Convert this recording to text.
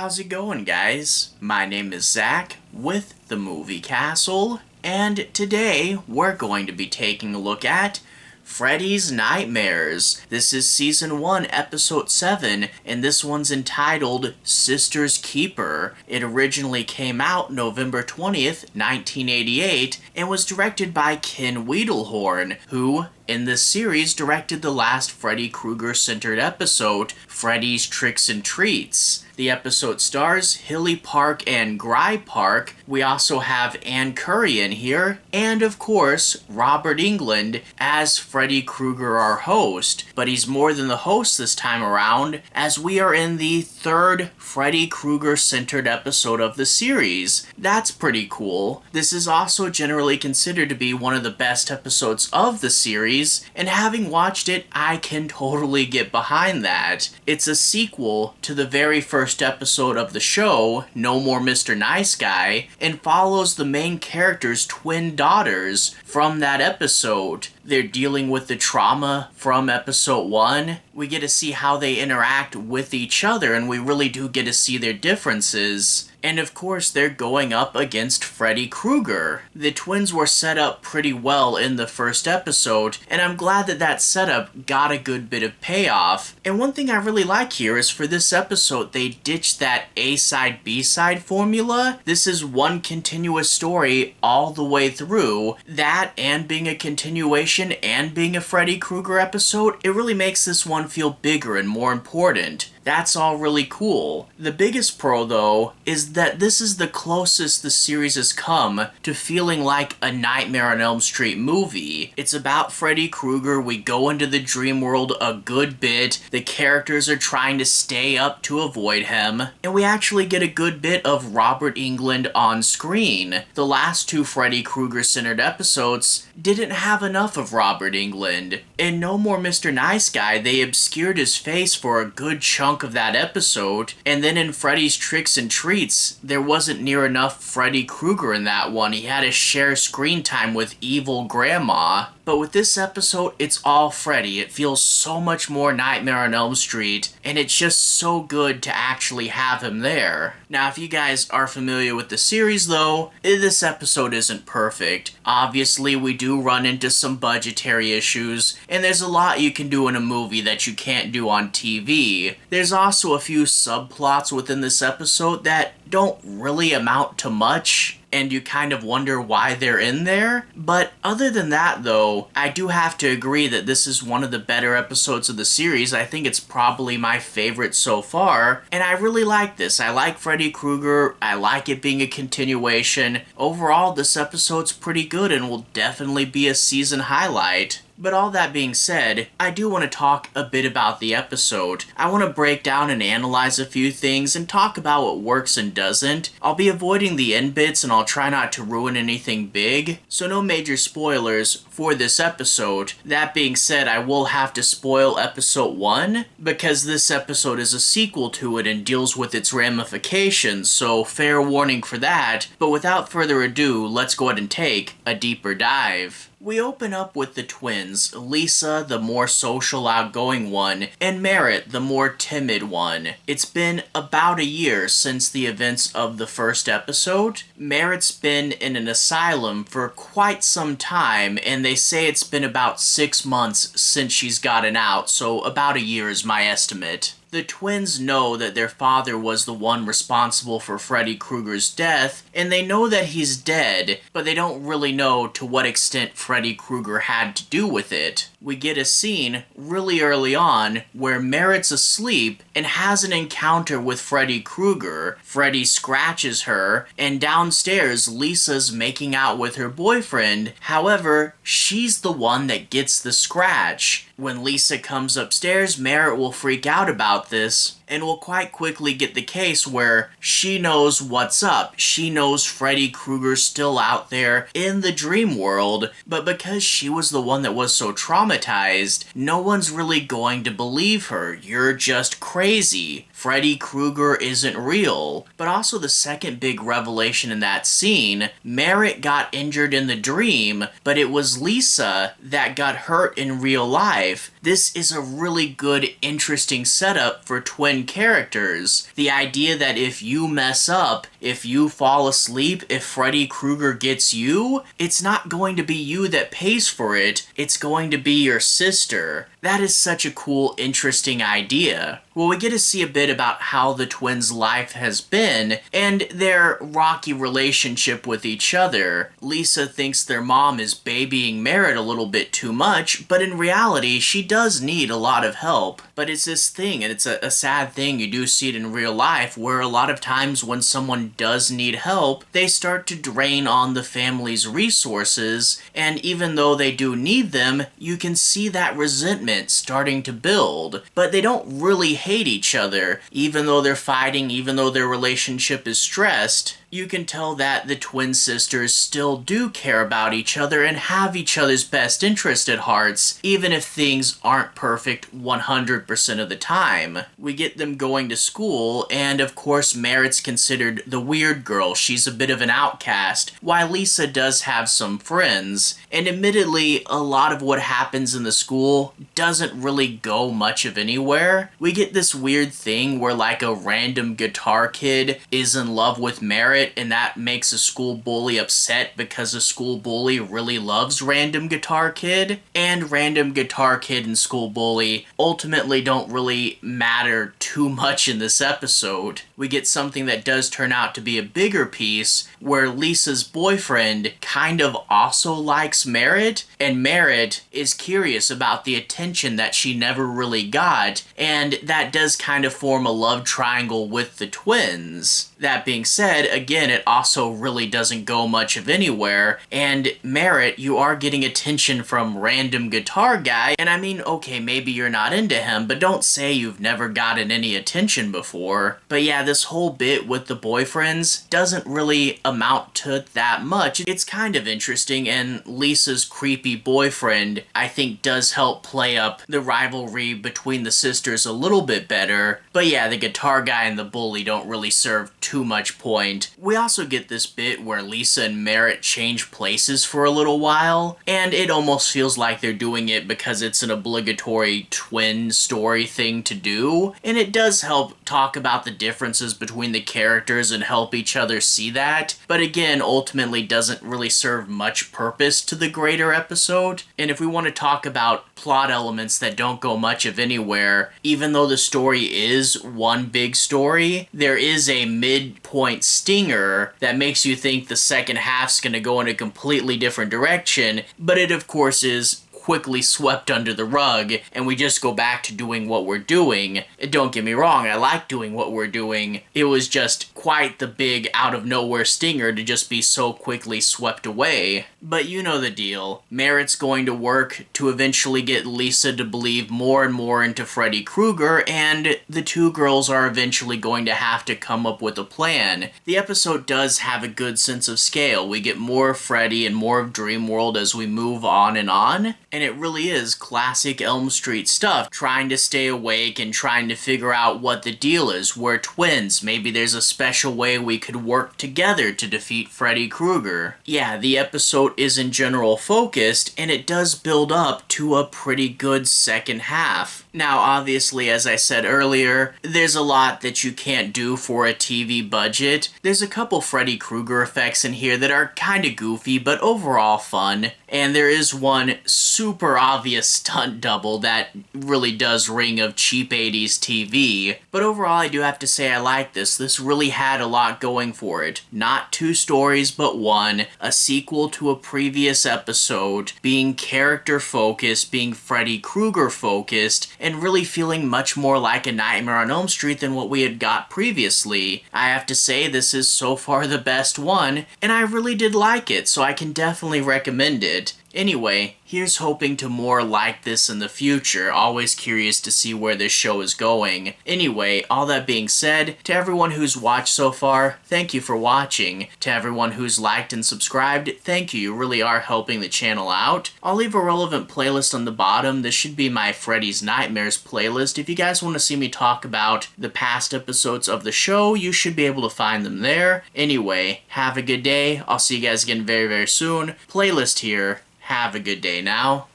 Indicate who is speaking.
Speaker 1: how's it going, guys? My name is Zach with the Movie Castle, and today we're going to be taking a look at Freddy's Nightmares. This is Season 1, Episode 7, and this one's entitled Sister's Keeper. It originally came out November 20th, 1988, and was directed by Ken Wiederhorn, who, in this series, directed the last Freddy Krueger-centered episode, Freddy's Tricks and Treats. The episode stars Hili Park and Gry Park. We also have Curry in here, and of course, Robert Englund as Freddy Krueger, our host. But he's more than the host this time around, as we are in the third Freddy Krueger-centered episode of the series. That's pretty cool. This is also generally considered to be one of the best episodes of the series, and having watched it, I can totally get behind that. It's a sequel to the very first episode of the show, No More Mr. Nice Guy, and follows the main character's twin daughters from that episode. They're dealing with the trauma from episode 1. We get to see how they interact with each other, and we really do get to see their differences. And of course, they're going up against Freddy Krueger. The twins were set up pretty well in the first episode, and I'm glad that that setup got a good bit of payoff. And one thing I really like here is for this episode, they ditched that A-side, B-side formula. This is one continuous story all the way through. That, and being a continuation, and being a Freddy Krueger episode, it really makes this one feel bigger and more important. That's all really cool. The biggest pro, though, is that this is the closest the series has come to feeling like a Nightmare on Elm Street movie. It's about Freddy Krueger. We go into the dream world a good bit. The characters are trying to stay up to avoid him. And we actually get a good bit of Robert Englund on screen. The last two Freddy Krueger-centered episodes didn't have enough of Robert Englund. In No More Mr. Nice Guy, they obscured his face for a good chunk of that episode, and then in Freddy's Tricks and Treats, there wasn't near enough Freddy Krueger in that one. He had to share screen time with evil grandma. But with this episode, it's all Freddy. It feels so much more Nightmare on Elm Street, and it's just so good to actually have him there. Now, if you guys are familiar with the series, though, this episode isn't perfect. Obviously, we do run into some budgetary issues, and there's a lot you can do in a movie that you can't do on TV. There's also a few subplots within this episode that don't really amount to much, and you kind of wonder why they're in there. But other than that, though, I do have to agree that this is one of the better episodes of the series. I think it's probably my favorite so far, and I really like this. I like Freddy Krueger. I like it being a continuation. Overall, this episode's pretty good and will definitely be a season highlight. But all that being said, I do want to talk a bit about the episode. I want to break down and analyze a few things and talk about what works and doesn't. I'll be avoiding the end bits and I'll try not to ruin anything big, so no major spoilers for this episode. That being said, I will have to spoil episode 1 because this episode is a sequel to it and deals with its ramifications, so fair warning for that. But without further ado, let's go ahead and take a deeper dive. We open up with the twins, Lisa, the more social outgoing one, and Merritt, the more timid one. It's been about a year since the events of the first episode. Merritt's been in an asylum for quite some time, and they say it's been about 6 months since she's gotten out, so about a year is my estimate. The twins know that their father was the one responsible for Freddy Krueger's death, and they know that he's dead, but they don't really know to what extent Freddy Krueger had to do with it. We get a scene really early on where Merritt's asleep and has an encounter with Freddy Krueger. Freddy scratches her, and downstairs Lisa's making out with her boyfriend. However, she's the one that gets the scratch. When Lisa comes upstairs, Merritt will freak out about this, and will quite quickly get the case where she knows what's up. She knows Freddy Krueger's still out there in the dream world, but because she was the one that was so traumatized, no one's really going to believe her. You're just crazy. Freddy Krueger isn't real. But also the second big revelation in that scene, Merritt got injured in the dream, but it was Lisa that got hurt in real life. This is a really good, interesting setup for twin twin characters. The idea that if you mess up, if you fall asleep, if Freddy Krueger gets you, it's not going to be you that pays for it, it's going to be your sister. That is such a cool, interesting idea. Well, we get to see a bit about how the twins' life has been and their rocky relationship with each other. Lisa thinks their mom is babying Merritt a little bit too much, but in reality, she does need a lot of help. But it's this thing, and it's a sad thing, you do see it in real life, where a lot of times when someone does need help, they start to drain on the family's resources, and even though they do need them, you can see that resentment starting to build. But they don't really hate each other, even though they're fighting, even though their relationship is stressed. You can tell that the twin sisters still do care about each other and have each other's best interest at hearts, even if things aren't perfect 100% of the time. We get them going to school, and of course Merritt's considered the weird girl. She's a bit of an outcast, while Lisa does have some friends. And admittedly, a lot of what happens in the school doesn't really go much of anywhere. We get this weird thing where like a random guitar kid is in love with Merritt, and that makes a school bully upset because a school bully really loves random guitar kid, and random guitar kid and school bully ultimately don't really matter too much in this episode. We get something that does turn out to be a bigger piece where Lisa's boyfriend kind of also likes Merritt, and Merritt is curious about the attention that she never really got, and that does kind of form a love triangle with the twins. That being said, again, it also really doesn't go much of anywhere, and Merritt, you are getting attention from random guitar guy, and I mean, okay, maybe you're not into him, but don't say you've never gotten any attention before. But yeah, this whole bit with the boyfriends doesn't really amount to that much. It's kind of interesting, and Lisa's creepy boyfriend, I think, does help play up the rivalry between the sisters a little bit better. But yeah, the guitar guy and the bully don't really serve too much point. We also get this bit where Lisa and Merritt change places for a little while, and it almost feels like they're doing it because it's an obligatory twin story thing to do, and it does help talk about the differences between the characters and help each other see that, but again, ultimately doesn't really serve much purpose to the greater episode. And if we want to talk about plot elements that don't go much of anywhere, even though the story is one big story, there is a midpoint stinger that makes you think the second half's gonna go in a completely different direction, but it of course is quickly swept under the rug, and we just go back to doing what we're doing. Don't get me wrong, I like doing what we're doing. It was just quite the big out-of-nowhere stinger to just be so quickly swept away. But you know the deal. Merritt's going to work to eventually get Lisa to believe more and more into Freddy Krueger, and the two girls are eventually going to have to come up with a plan. The episode does have a good sense of scale. We get more of Freddy and more of Dreamworld as we move on, and it really is classic Elm Street stuff, trying to stay awake and trying to figure out what the deal is. We're twins, maybe there's a special way we could work together to defeat Freddy Krueger. Yeah, the episode is in general focused, and it does build up to a pretty good second half. Now, obviously, as I said earlier, there's a lot that you can't do for a TV budget. There's a couple Freddy Krueger effects in here that are kinda goofy, but overall fun. And there is one super obvious stunt double that really does ring of cheap 80s TV. But overall, I do have to say I like this. This really had a lot going for it. Not two stories, but one. A sequel to a previous episode, being character focused, being Freddy Krueger focused, and really feeling much more like a Nightmare on Elm Street than what we had got previously. I have to say this is so far the best one, and I really did like it, so I can definitely recommend it. Anyway, here's hoping to more like this in the future. Always curious to see where this show is going. Anyway, all that being said, to everyone who's watched so far, thank you for watching. To everyone who's liked and subscribed, thank you. You really are helping the channel out. I'll leave a relevant playlist on the bottom. This should be my Freddy's Nightmares playlist. If you guys want to see me talk about the past episodes of the show, you should be able to find them there. Anyway, have a good day. I'll see you guys again very, very soon. Playlist here. Have a good day now.